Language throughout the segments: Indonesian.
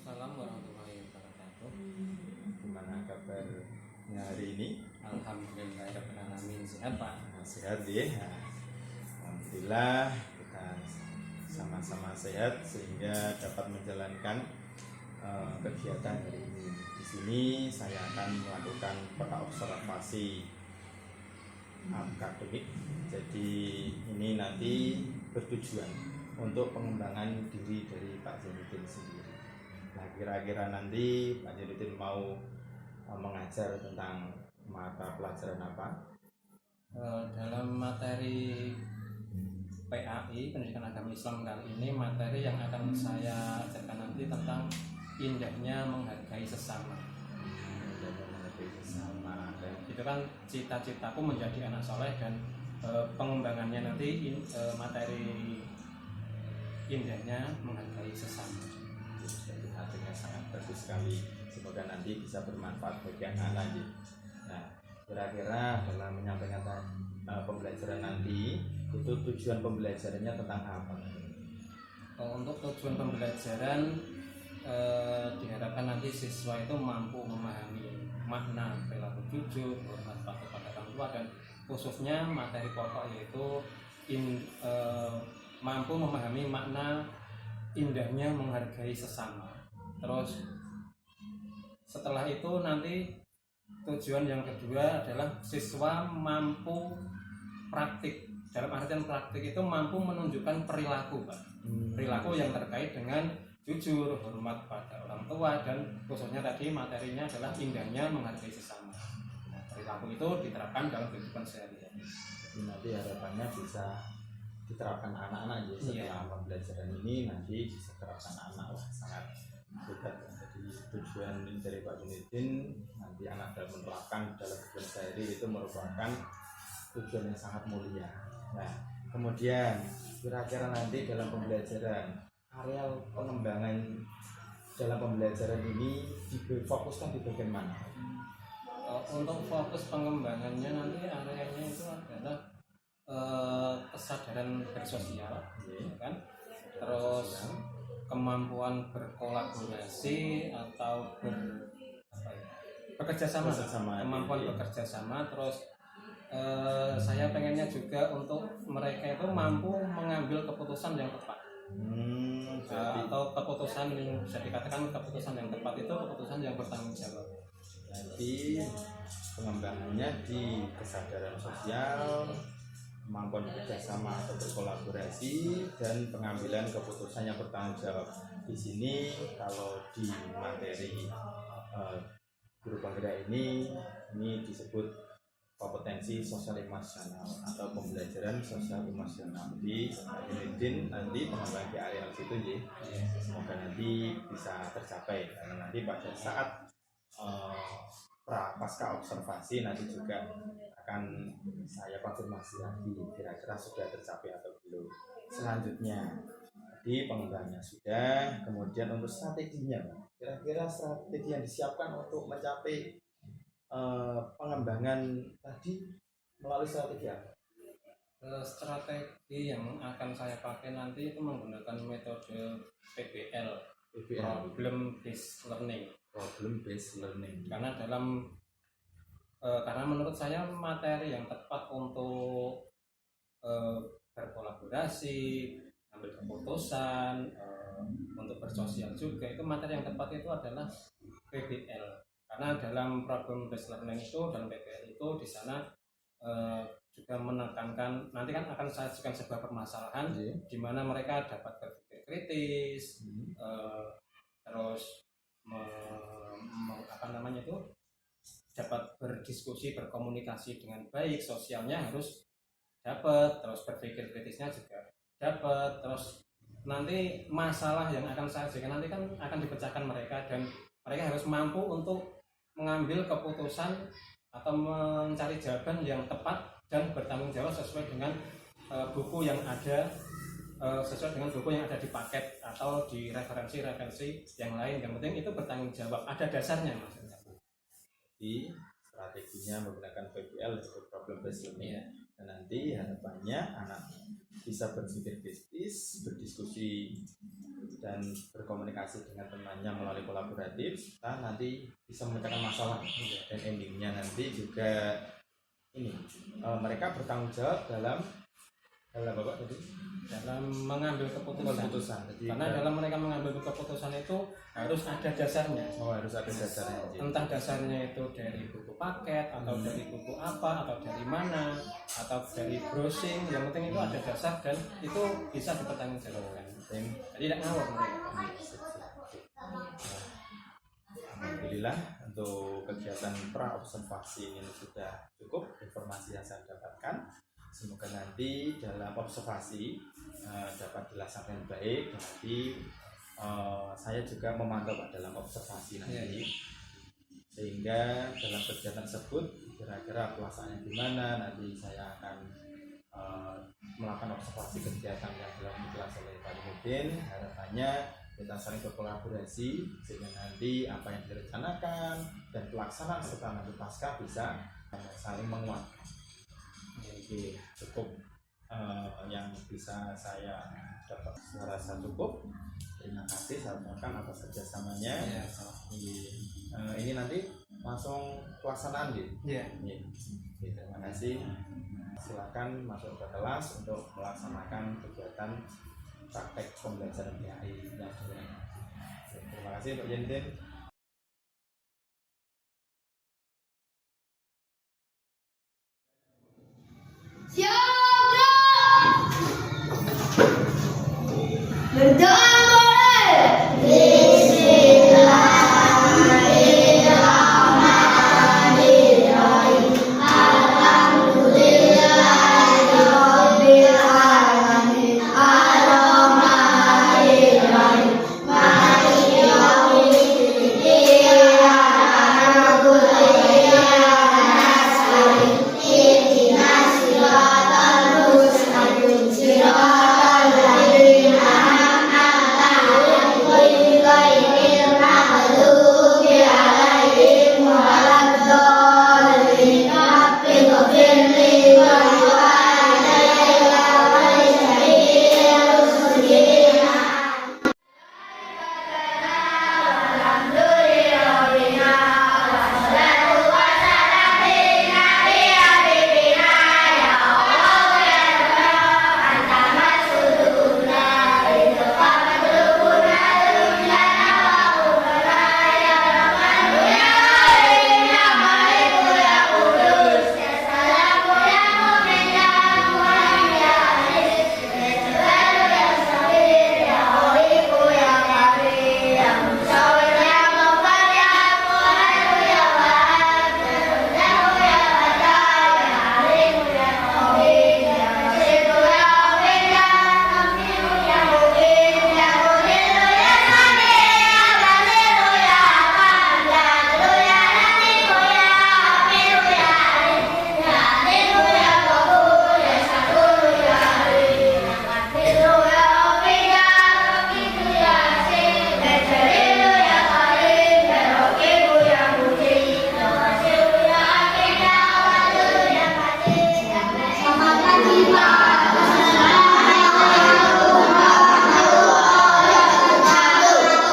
Waalaikumsalam warahmatullahi wabarakatuh. Gimana kabarnya hari ini? Alhamdulillahirrahmanirrahim. Sehat Pak? Sehat ya. Alhamdulillah kita sama-sama sehat sehingga dapat menjalankan kegiatan hari ini. Di sini saya akan melakukan peta observasi akademik. Jadi ini nanti bertujuan untuk pengembangan diri dari Pak Zainuddin sendiri. Nah, kira-kira nanti Pak Zainuddin mau mengajar tentang mata pelajaran apa? Dalam materi PAI, Pendidikan Agama Islam kali ini, materi yang akan saya ajarkan nanti tentang indahnya menghargai sesama. Itu kan cita-citaku menjadi anak soleh, dan pengembangannya nanti materi indahnya menghargai sesama. Jadi artinya sangat bagus sekali. Semoga nanti bisa bermanfaat bagi anak-anak. Nah, kira-kira dalam menyampaikan pembelajaran nanti itu tujuan pembelajarannya tentang apa? Untuk tujuan pembelajaran diharapkan nanti siswa itu mampu memahami makna perilaku jujur, hormat kepada orang tua, dan khususnya materi pokok yaitu mampu memahami makna indahnya menghargai sesama. Terus setelah itu nanti tujuan yang kedua adalah siswa mampu praktik. Dalam artian praktik itu mampu menunjukkan perilaku, Pak. Perilaku yang terkait dengan jujur, hormat pada orang tua, dan khususnya tadi materinya adalah indahnya menghargai sesama. Nah, perilaku itu diterapkan dalam kehidupan sehari-hari. Jadi nanti harapannya bisa diterapkan anak-anak ya. Setelah pembelajaran ini nanti bisa diterapkan anak. Wah, sangat hebat. Jadi tujuan dari Pak Zainuddin nanti anak dalam menerapkan dalam kehidupan sehari itu merupakan tujuan yang sangat mulia. Nah, kemudian kira-kira nanti dalam pembelajaran area pengembangan dalam pembelajaran ini difokuskan di bagian mana? Untuk fokus pengembangannya nanti areanya itu adalah kesadaran bersosial, kan? Terus kemampuan berkolaborasi atau bekerja sama, kemampuan bekerja sama. Terus saya pengennya juga untuk mereka itu mampu mengambil keputusan yang tepat. Atau keputusan yang bisa dikatakan keputusan yang tepat itu keputusan yang bertanggung jawab. Jadi pengembangannya di kesadaran sosial, kemampuan bekerjasama atau berkolaborasi, dan pengambilan keputusan yang bertanggung jawab. Di sini kalau di materi guru penggerak ini disebut kompetensi sosial emosional atau pembelajaran sosial emosional. Di Zainuddin nanti pengembangan di area situ ya. Semoga nanti bisa tercapai, karena nanti pada saat pasca observasi nanti juga akan saya konfirmasi lagi kira-kira sudah tercapai atau belum. Selanjutnya di pengembangannya sudah, kemudian untuk strateginya, kira-kira strategi yang disiapkan untuk mencapai pengembangan tadi melalui strategi apa? Strategi yang akan saya pakai nanti itu menggunakan metode PBL, Problem Based Learning. Karena karena menurut saya materi yang tepat untuk berkolaborasi, ambil keputusan, untuk bersosial juga, itu materi yang tepat itu adalah PBL. Karena dalam problem based learning itu, dalam PBL itu di sana juga menekankan, nanti kan akan sajikan sebuah permasalahan di mana mereka dapat berpikir kritis, terus dapat berdiskusi, berkomunikasi dengan baik, sosialnya harus dapat, terus berpikir kritisnya juga dapat. Terus nanti masalah yang akan saya sajikan nanti kan akan dipecahkan mereka, dan mereka harus mampu untuk mengambil keputusan atau mencari jawaban yang tepat dan bertanggung jawab sesuai dengan buku yang ada, di paket atau di referensi yang lain. Yang penting itu bertanggung jawab, ada dasarnya maksudnya. Di strateginya menggunakan PBL untuk problem based learning. Dan nanti harapannya anak bisa berpikir kritis, berdiskusi dan berkomunikasi dengan temannya melalui kolaboratif, kita nanti bisa memecahkan masalah dan endingnya nanti juga ini mereka bertanggung jawab dalam Bapak tadi dalam mengambil keputusan. Jadi Karena dalam mereka mengambil keputusan itu harus ada dasarnya. harus ada dasarnya. Entah dasarnya itu dari buku paket atau dari buku apa atau dari mana atau dari browsing, yang penting itu ada dasar dan itu bisa dipertanggungjawabkan. Jadi tidak ngawur mereka. Alhamdulillah untuk kegiatan pra observasi ini sudah cukup informasi yang saya dapatkan. Semoga nanti dalam observasi dapat dilaksanakan baik. Nanti saya juga memantau Pak dalam observasi nanti, sehingga dalam kegiatan tersebut kira-kira pelaksanaannya gimana, nanti saya akan melakukan observasi kegiatan yang telah dijelaskan oleh Pak Nurdin. Harapannya kita saling berkolaborasi sehingga nanti apa yang direncanakan dan pelaksanaan serta nanti pasca bisa saling menguatkan. Jadi cukup yang bisa saya dapat, saya rasa cukup. Terima kasih, saya ucapkan atas kerjasamanya. Ini nanti langsung pelaksanaan gitu. Terima kasih. Silakan masuk ke kelas untuk melaksanakan kegiatan praktek pembelajaran PAI yang sebenarnya. Terima kasih Pak Jentin. Berdoa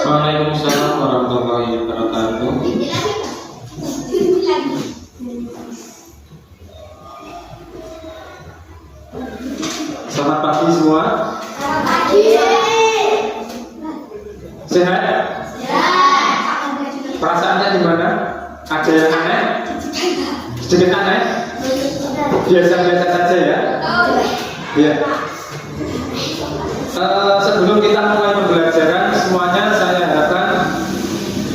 Waalaikumsalam warahmatullahi wabarakatuh. Selamat pagi semua. Selamat pagi. Sehat? Perasaannya gimana? Ada yang aneh? Sedikit aneh? Biasa-biasa saja ya? Ya. Sebelum kita mulai pembelajaran, semuanya saya harapkan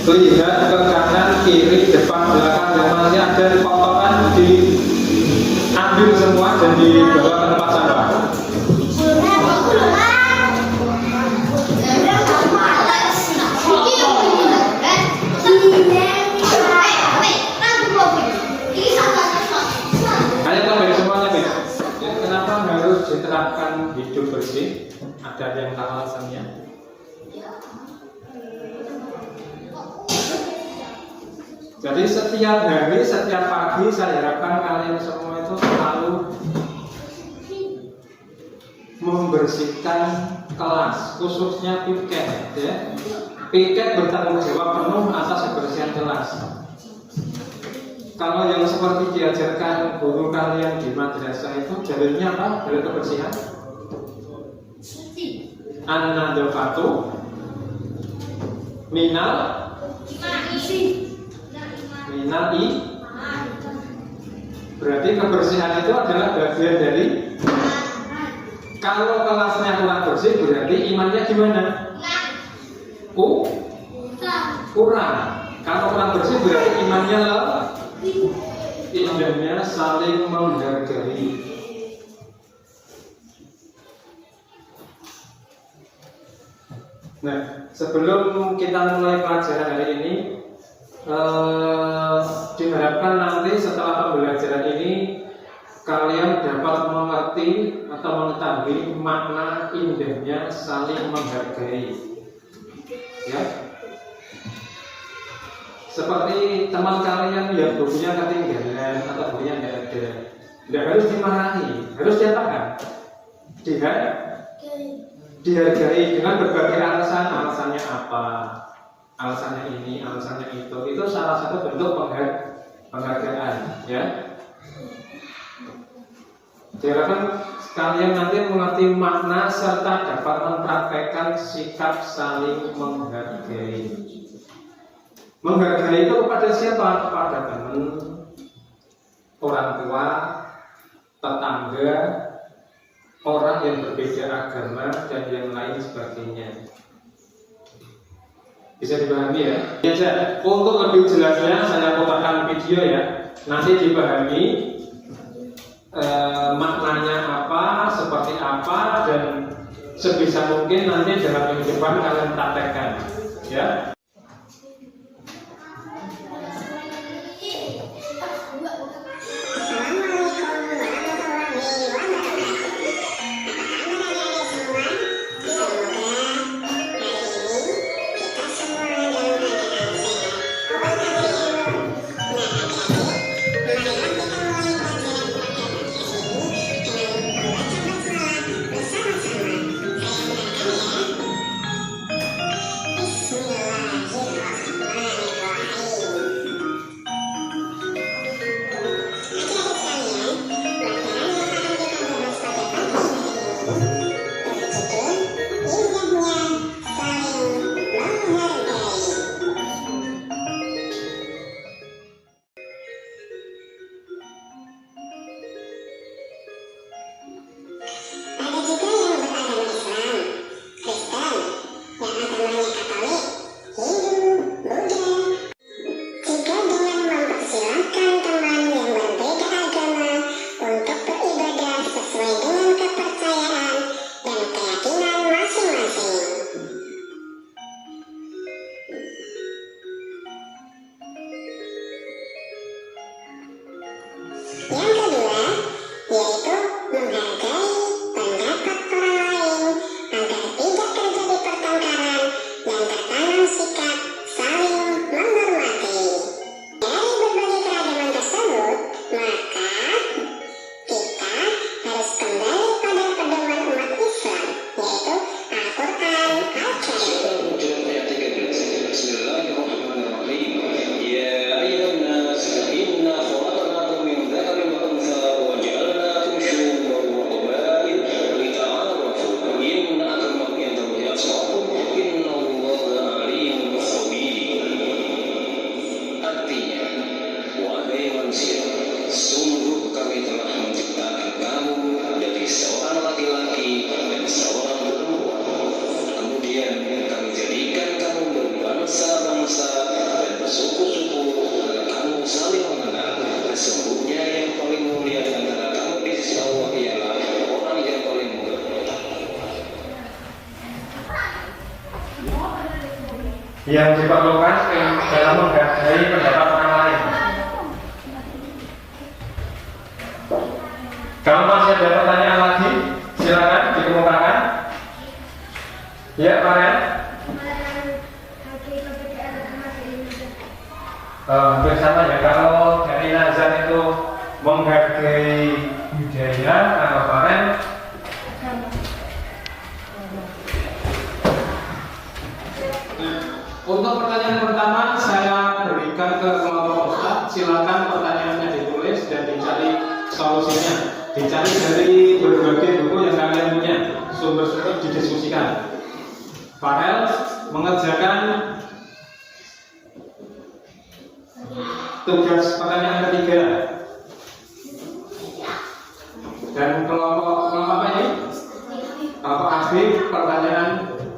lihat ke kanan, kiri, depan, belakang, yang masih ada potongan diambil semua dan dibawa ke tempat sampah. Ayo Bek, semuanya Bek. Kenapa harus diterapkan hidup bersih? Ada yang tahu alasannya? Jadi setiap hari, setiap pagi saya harapkan kalian semua itu selalu membersihkan kelas, khususnya piket, ya. Piket bertanggung jawab penuh atas kebersihan kelas. Kalau yang seperti diajarkan guru kalian di madrasah itu jalurnya apa? Jalur kebersihan? An-nadhafatu minal berarti kebersihan itu adalah bagian dari. Kalau kelasnya kurang bersih berarti imannya gimana? Kurang. Kalau kurang bersih berarti imannya indahnya saling menghargai. Nah, sebelum kita mulai pelajaran hari ini, diharapkan nanti setelah pembelajaran ini kalian dapat mengerti atau mengetahui makna indahnya saling menghargai. Ya, seperti teman kalian yang bukunya ketinggalan atau bukunya nggak ada, tidak harus dimarahi, harus diapakan? Dihargai dengan berbagai alasan. Alasannya apa? Alasannya ini, alasannya itu. Itu salah satu bentuk penghargaan, ya. Diharapkan kalian nanti mengerti makna serta dapat mempraktekkan sikap saling menghargai. Menghargai itu kepada siapa? Kepada teman, orang tua, tetangga, orang yang berbeda agama, dan yang lain sebagainya. Bisa dipahami ya? Ya, untuk lebih jelasnya saya putarkan video ya. Nanti dipahami maknanya apa, seperti apa, dan sebisa mungkin nanti dalam minggu depan kalian praktekkan, ya. Yang diperlukan dalam menghargai pendapat orang lain. Kalau masih ada pertanyaan lagi, silakan dikemukakan. Ya, Pak Ren. Hampir sama ya. Kalau dari Nazar itu menghargai budaya, kalau Pak Ren Untuk pertanyaan pertama saya berikan ke kelompok Ustadz. Silakan pertanyaannya ditulis dan dicari solusinya. Dicari dari berbagai buku yang kalian punya. Sumber-sumber didiskusikan. Farel mengerjakan tugas pertanyaan ketiga. Dan kelompok apa ini? Kelompok Afif pertanyaan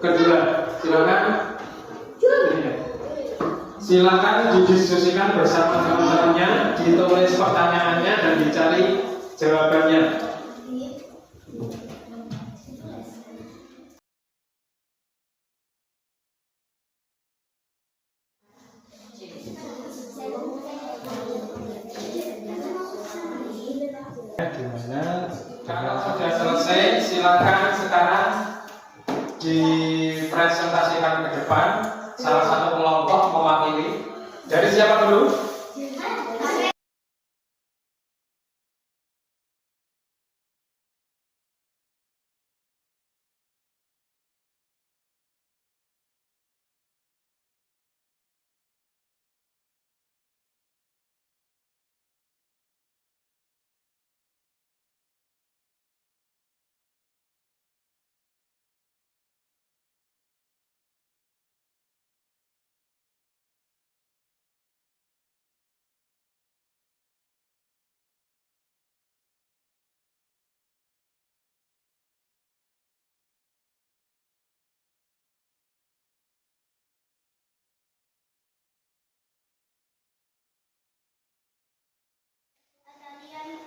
kedua. Silakan didiskusikan bersama teman-temannya, ditulis pertanyaannya dan dicari jawabannya. Gimana? Kalau sudah selesai, silakan sekarang dipresentasikan ke depan. Salah satu kelompok mewakili. Dari siapa dulu?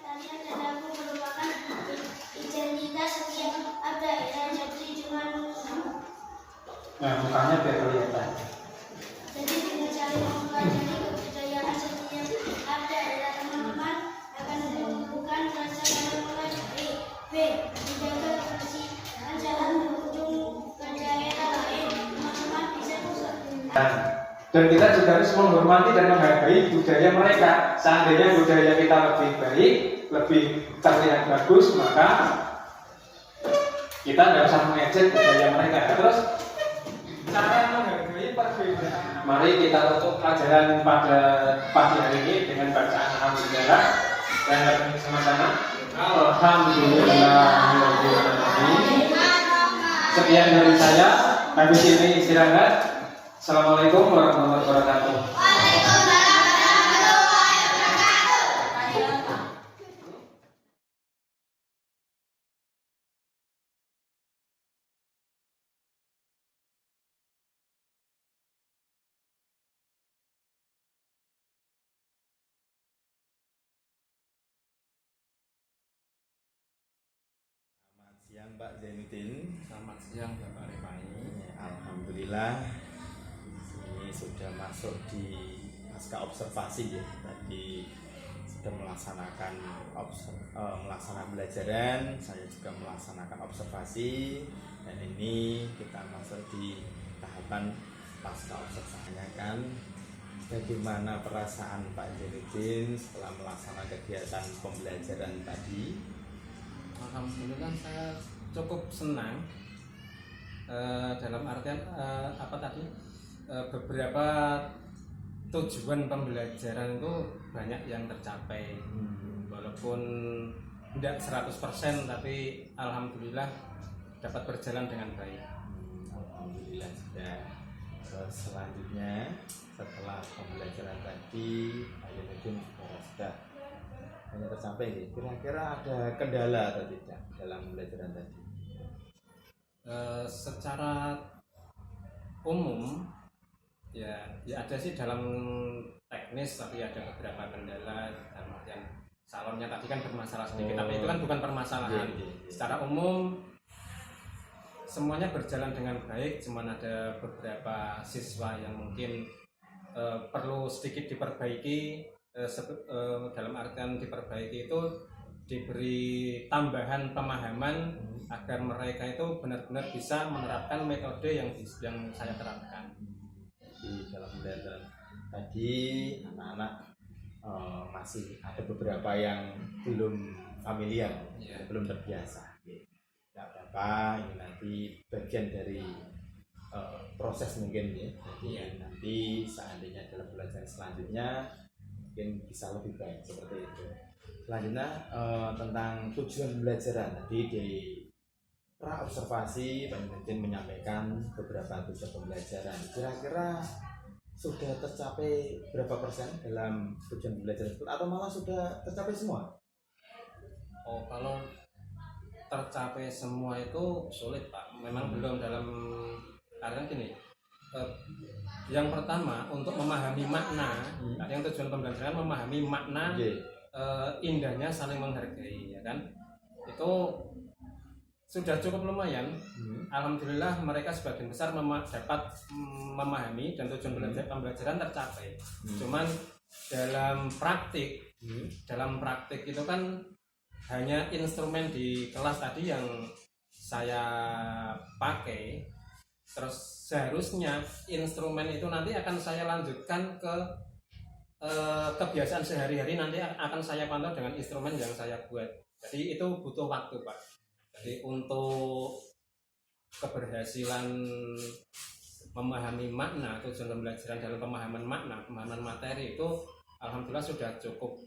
Talian dan lagu merupakan identitas setiap daerah jadi dengan Nah, mukanya biar kelihatan. jadi dengan cara mempelajari kebudayaan setiap daerah teman-teman akan menemukan rasa dalam mempelajari. B. Menjaga kebersihan jangan berkunjung ke daerah lain. Teman-teman bisa Dan kita juga harus menghormati dan menghargai budaya mereka. Seandainya budaya kita lebih baik, lebih terlihat bagus, maka kita tidak usah mengejek budaya mereka. Terus cara menghargai perbedaan. Mari kita tutup pelajaran pada pagi hari ini dengan bacaan alhamdulillah dan sama-sama. Alhamdulillah. Sekian dari saya. Habis ini istirahat. Assalamualaikum warahmatullahi wabarakatuh. Selamat siang Pak Zainuddin. Selamat siang Bapak Rifai. Alhamdulillah ini sudah masuk di pasca observasi ya. Tadi sudah melaksanakan melaksanakan pembelajaran, saya juga melaksanakan observasi, dan ini kita masuk di tahapan pasca observasinya kan. Bagaimana perasaan Pak Zainuddin setelah melaksanakan kegiatan pembelajaran tadi? Alhamdulillah saya cukup senang. Dalam artian apa tadi? Beberapa tujuan pembelajaran itu banyak yang tercapai. Walaupun tidak 100%, tapi alhamdulillah dapat berjalan dengan baik. Alhamdulillah sudah. Selanjutnya setelah pembelajaran tadi Pak Zainuddin sudah hanya tercapai nih. Kira-kira ada kendala atau tidak dalam pembelajaran tadi? Secara umum ya ada sih dalam teknis, tapi ada beberapa kendala. Dalam artian salonnya tadi kan bermasalah sedikit, tapi itu kan bukan permasalahan. Secara umum semuanya berjalan dengan baik, cuman ada beberapa siswa yang mungkin perlu sedikit diperbaiki. Dalam artian diperbaiki itu diberi tambahan pemahaman agar mereka itu benar-benar bisa menerapkan metode yang saya terapkan. Di dalam pembelajaran tadi anak-anak masih ada beberapa yang belum familiar, belum terbiasa. Tidak apa-apa, ini nanti bagian dari proses mungkin ya. Jadi Iya. nanti seandainya dalam pelajaran selanjutnya mungkin bisa lebih baik seperti itu. Selanjutnya tentang tujuan pembelajaran tadi di pra observasi Pak Nurdin menyampaikan beberapa tujuan pembelajaran. Kira-kira sudah tercapai berapa persen dalam tujuan pembelajaran tersebut atau malah sudah tercapai semua? Oh, kalau tercapai semua itu sulit Pak. Memang belum dalam karena gini. Yang pertama untuk memahami makna, ada yang tujuan pembelajaran memahami makna indahnya saling menghargai, ya kan? Itu sudah cukup lumayan. Alhamdulillah mereka sebagian besar dapat memahami dan tujuan pembelajaran tercapai. Cuman dalam praktik itu kan hanya instrumen di kelas tadi yang saya pakai. Terus seharusnya instrumen itu nanti akan saya lanjutkan ke kebiasaan sehari-hari, nanti akan saya pantau dengan instrumen yang saya buat. Jadi itu butuh waktu Pak. Jadi untuk keberhasilan memahami makna, tujuan pembelajaran dalam pemahaman makna, pemahaman materi itu alhamdulillah sudah cukup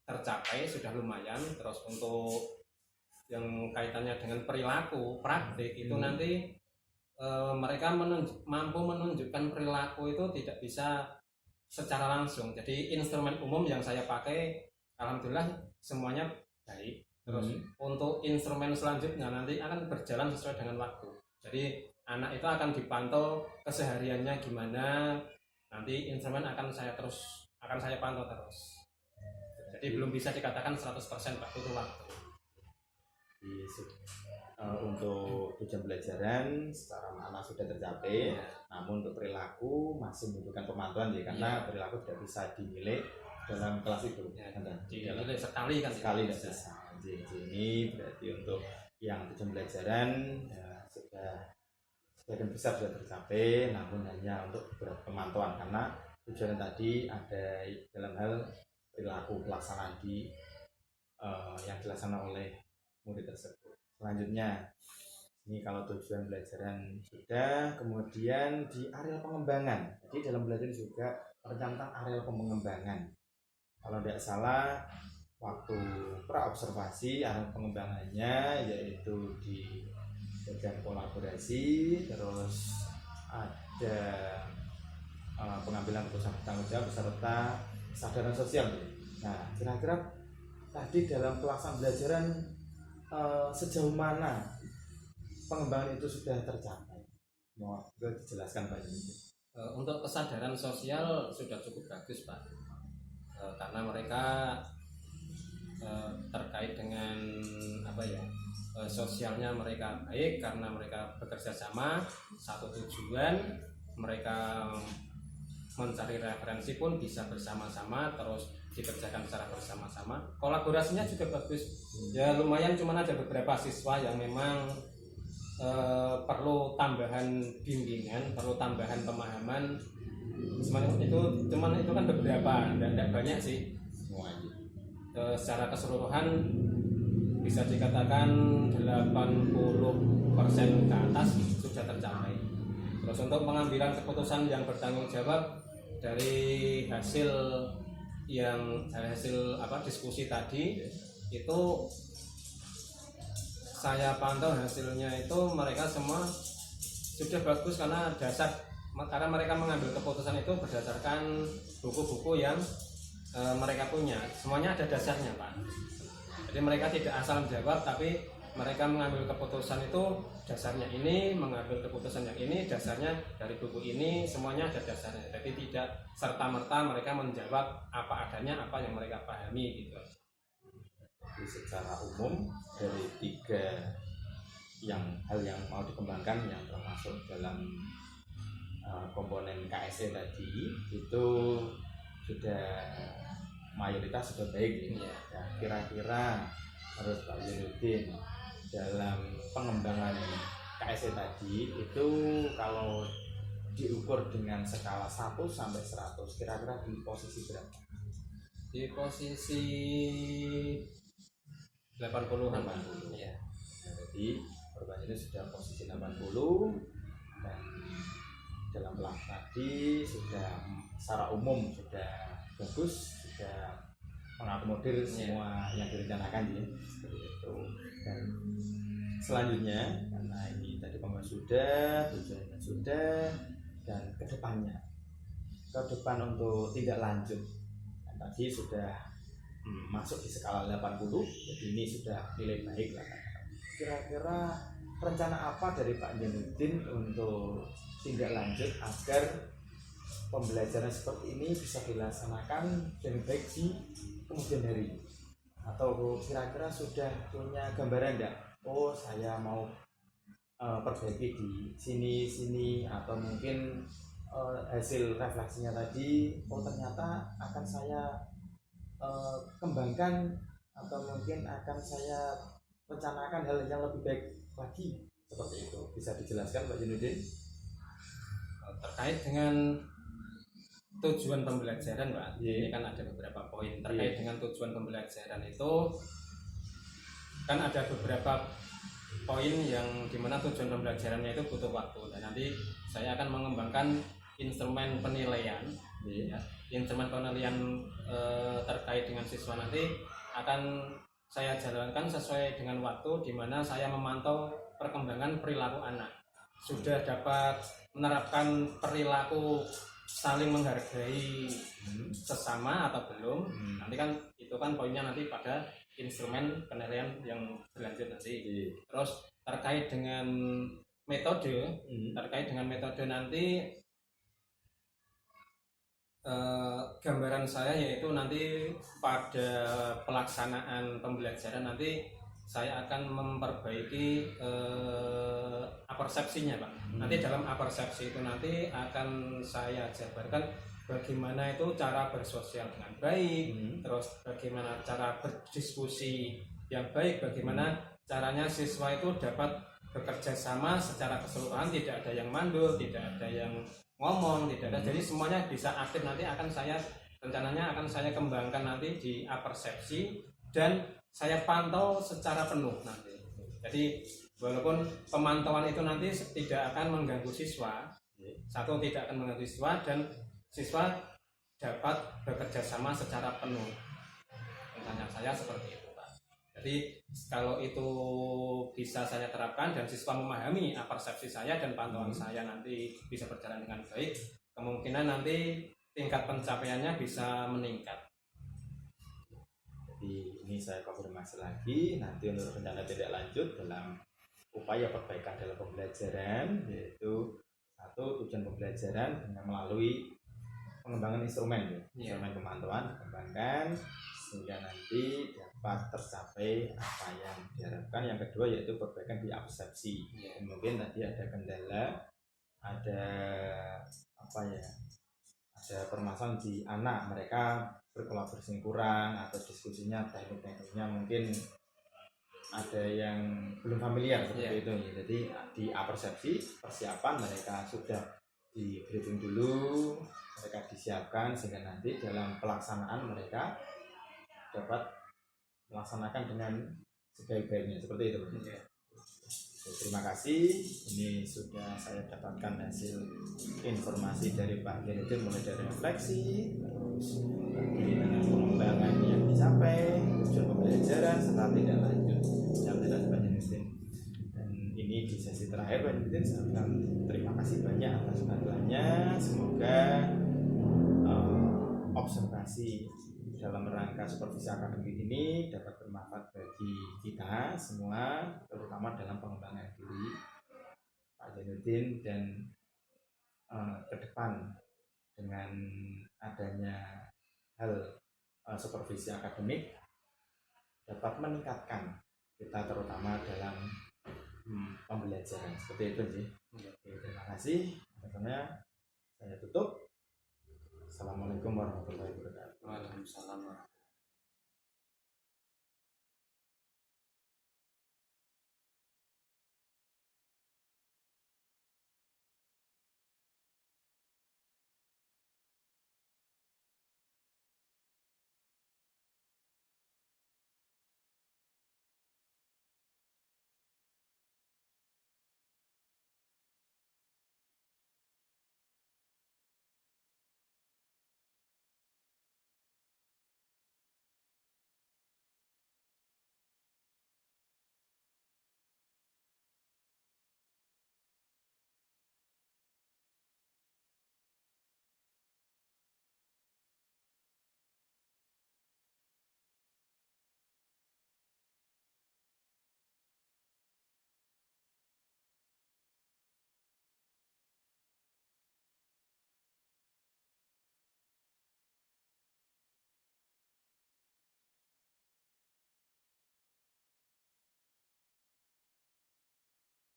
tercapai, sudah lumayan. Terus untuk yang kaitannya dengan perilaku, praktik itu nanti mereka mampu menunjukkan perilaku itu tidak bisa secara langsung. Jadi instrumen umum yang saya pakai alhamdulillah semuanya baik. Terus untuk instrumen selanjutnya nanti akan berjalan sesuai dengan waktu. Jadi anak itu akan dipantau kesehariannya gimana. Nanti instrumen akan saya pantau terus. Jadi belum bisa dikatakan 100% Pak, butuh waktu. Untuk tujuan pembelajaran secara makna sudah tercapai, namun untuk perilaku masih membutuhkan pemantauan ya, karena perilaku tidak bisa dinilai dalam kelas itu. Dinilai sekali kan? Sekali tidak bisa. Jadi ini berarti untuk yang tujuan pembelajaran sudah sebagian besar sudah tercapai, namun hanya untuk pemantauan karena tujuan tadi ada dalam hal perilaku pelaksanaan yang dilaksanakan oleh murid tersebut. Selanjutnya, ini kalau tujuan pembelajaran sudah, kemudian di area pengembangan. Jadi dalam belajar juga tentang area pengembangan. Kalau tidak salah, waktu pra observasi area pengembangannya yaitu di bagian kolaborasi, terus ada pengambilan keputusan bertanggung jawab beserta kesadaran sosial. Nah, kira-kira tadi dalam pelaksanaan pembelajaran sejauh mana pengembangan itu sudah tercapai? Mau dijelaskan Pak ini? Untuk kesadaran sosial sudah cukup bagus Pak, karena mereka terkait dengan sosialnya mereka baik karena mereka bekerja sama, satu tujuan, mereka mencari referensi pun bisa bersama-sama, terus dikerjakan secara bersama-sama. Kolaborasinya juga bagus. Ya lumayan, cuman ada beberapa siswa yang memang perlu tambahan bimbingan, perlu tambahan pemahaman. Cuman itu kan beberapa, tidak banyak sih. Secara keseluruhan bisa dikatakan 80% ke atas sudah tercapai. Terus untuk pengambilan keputusan yang bertanggung jawab dari hasil diskusi tadi itu saya pantau hasilnya itu mereka semua sudah bagus karena mereka mengambil keputusan itu berdasarkan buku-buku yang mereka punya, semuanya ada dasarnya Pak. Jadi mereka tidak asal menjawab, tapi mereka mengambil keputusan itu dasarnya ini, mengambil keputusan yang ini dasarnya dari buku ini, semuanya ada dasarnya. Jadi tidak serta-merta mereka menjawab apa adanya, apa yang mereka pahami gitu. Jadi secara umum dari 3 hal yang mau dikembangkan yang termasuk dalam komponen KSE tadi itu sudah mayoritas sudah baik ya. Kira-kira menurut Pak Nurdin dalam pengembangan KSE tadi itu kalau diukur dengan skala 1 sampai 100 kira-kira di posisi berapa? Di posisi 80-an. 80. Ya. Jadi korban ini sudah posisi 80 dan dalam pelaksanaan tadi sudah secara umum sudah bagus, sudah mengakomodir semua yang direncanakan ya, seperti itu. Dan selanjutnya karena ini tadi pembahasan sudah, tujuannya sudah, dan kedepannya ke depan untuk tindak lanjut dan tadi sudah masuk di skala 80, jadi ini sudah nilai baik lah. Kira-kira rencana apa dari Pak Jainuddin untuk tindak lanjut agar pembelajaran seperti ini bisa dilaksanakan dengan baik di kemudian hari? Atau kira-kira sudah punya gambaran enggak? Oh, saya mau perbaiki di sini, atau mungkin hasil refleksinya tadi, oh ternyata akan saya kembangkan, atau mungkin akan saya rencanakan hal yang lebih baik lagi, seperti itu. Bisa dijelaskan Pak Jainuddin? Terkait dengan tujuan pembelajaran, Pak, ini kan ada beberapa poin terkait dengan tujuan pembelajaran. Itu kan ada beberapa poin yang dimana tujuan pembelajarannya itu butuh waktu, dan nanti saya akan mengembangkan instrumen penilaian, ya, instrumen penilaian terkait dengan siswa nanti akan saya jalankan sesuai dengan waktu, di mana saya memantau perkembangan perilaku anak. Sudah dapat menerapkan perilaku saling menghargai sesama atau belum? Nanti kan itu kan poinnya nanti pada instrumen penilaian yang berlanjut nanti. Terus terkait dengan metode, nanti gambaran saya yaitu nanti pada pelaksanaan pembelajaran nanti saya akan memperbaiki apersepsinya, Pak. Nanti dalam apersepsi itu nanti akan saya jabarkan bagaimana itu cara bersosial dengan baik, terus bagaimana cara berdiskusi yang baik, bagaimana caranya siswa itu dapat bekerja sama secara keseluruhan, tidak ada yang mandul, tidak ada yang ngomong, tidak ada. Jadi semuanya bisa aktif. Nanti rencananya akan saya kembangkan nanti di apersepsi, dan saya pantau secara penuh nanti. Jadi walaupun pemantauan itu nanti tidak akan mengganggu siswa, tidak akan mengganggu siswa, dan siswa dapat bekerja sama secara penuh. Rencana saya seperti itu, Pak. Jadi kalau itu bisa saya terapkan dan siswa memahami apersepsi saya dan pantauan saya nanti bisa berjalan dengan baik, kemungkinan nanti tingkat pencapaiannya bisa meningkat. Jadi ini saya konfirmasi lagi, nanti untuk rencana tindak lanjut dalam upaya perbaikan dalam pembelajaran, yaitu satu, tujuan pembelajaran dengan melalui pengembangan instrumen, instrumen pemantauan dikembangkan sehingga nanti dapat tercapai apa yang diharapkan. Yang kedua yaitu perbaikan di apersepsi. Mungkin tadi ada kendala, ada permasalahan di anak, mereka berkolaborasi kurang, atau diskusinya tekniknya mungkin ada yang belum familiar seperti itu. Jadi di apersepsi persiapan mereka sudah di briefing dulu, mereka disiapkan sehingga nanti dalam pelaksanaan mereka dapat melaksanakan dengan sebaik-baiknya, seperti itu. Terima kasih. Ini sudah saya dapatkan hasil informasi dari Pak Jainuddin, mulai dari refleksi, terus dengan pengembangan yang dicapai, tujuan pembelajaran, serta tindak lanjut yang tidak Pak Jainuddin. Dan ini di sesi terakhir Pak Jainuddin, saya ucapkan terima kasih banyak atas bantuannya. Semoga observasi dalam rangka supervisi akademik ini dapat bermanfaat bagi kita semua, terutama dalam pengembangan diri Pak Jainuddin, dan ke depan dengan adanya hal supervisi akademik dapat meningkatkan kita, terutama dalam pembelajaran, seperti itu sih. Terima kasih. Akhirnya saya tutup. Assalamualaikum warahmatullahi wabarakatuh. Waalaikumsalam.